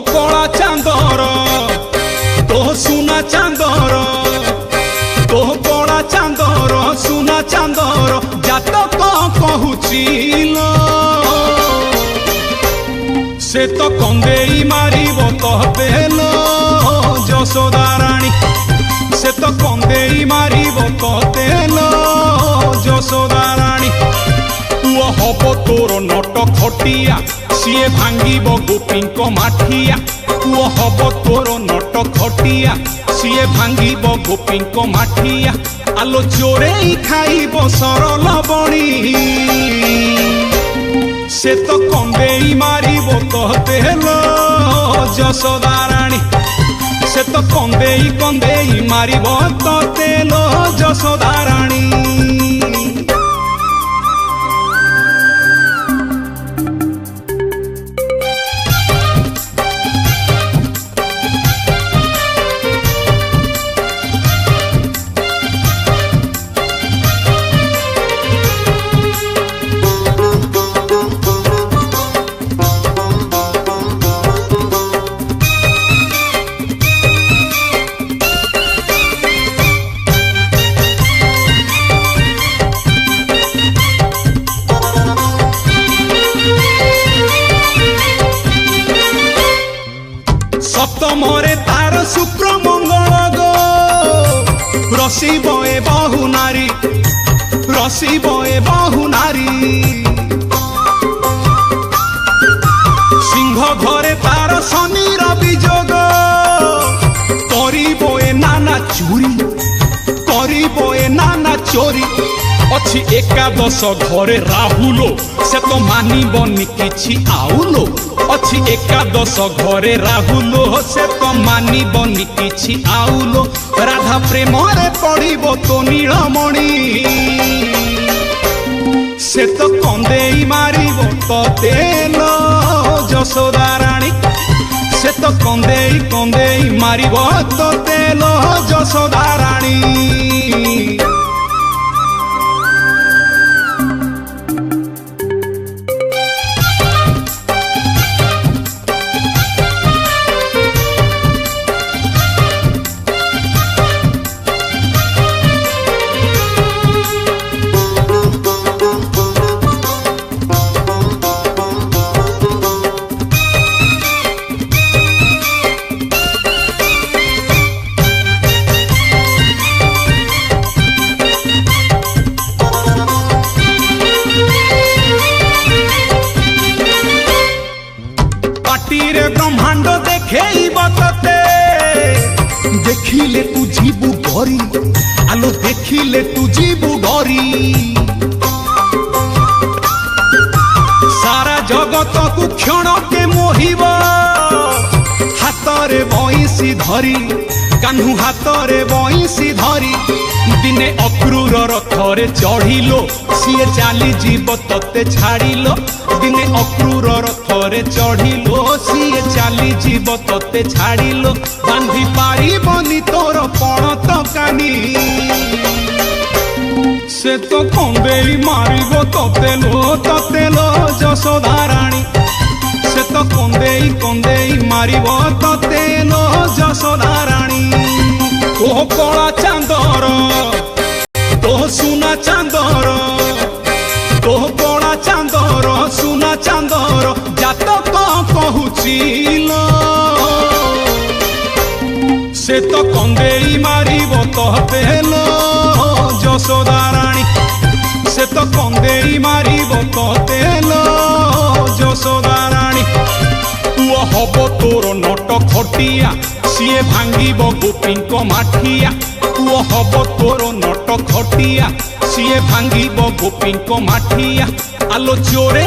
कला चांदर तो सुना चांदर तो कला चांदर सुना चांदर जातक कहूचिल से तो कंदेई मारिब कहतेल यशोदा रानी से तो कंदेई मारिब कहतेल यशोदा रानी पुआ हब तोर नट खटिया सीए भांगिब गोपींक माठिया पुआ हब तोर नट खटिया सीए भांगिब गोपींक माठिया आलो चोरे खाइब सरल बणी से तो कंदेई मारिब कहतेल यशोदा रानी से तो कंदेई कंदेई मारिब कहतेल यशोदा रानी। सप्तमरे तार शुक्र मंगल गो रसी बए बहु नारी रसी बए बहु नारी सिंह घरे तार शनि रविजोग करिबे नाना चोरी करिबे नाना चोरी अच्छी एकादश घरे राहुलो से तो मानिबनी किछि आउलो अच्छी एकादश घरे राहुलो से तो मानिबनी किछि आउलो राधा प्रेम रे पड़िबो तो नीलमणि से तो कंदेई मारिबो तो तेल यशोदा रानी से तो कंदेई कंदेई मारिबो तो तेल यशोदा रानी। ब्रह्मांड देखेइब तते देखिले तू जीबू डरी आलो देखिले तू जीबू डरी सारा जगत को क्षण के मोहिब हाथ रे बंसी धरी कान्हू हाथ रे बंसी धरी दिने अक्रूर रथरे चढ़िलो सीए चाली जीव तते छाड़िलो दिने अक्रूर रथरे चढ़िलो सीए चाली जीव तते छाड़िलो बांधी पारिबनी तोर पणत कानी से तो कंदेई मारिब ततेलो यशोदा रानी से तो कंदेई कंदेई मारिब ततेलो यशोदा रानी। ओ कला चांदर तो सुना चांदर तो कला चांदर सुना चांदर जातक कहूचिल से तो कंदेई मारिब कहतेल यशोदा रानी से तो कंदेई मारिब कहतेल यशोदा रानी पुआ हब तोर नट खटिया सीए भांगिब गोपींक माठिया पुआ हब तोर नट खटिया सीए भांगिब गोपींक माठिया आलो चोरे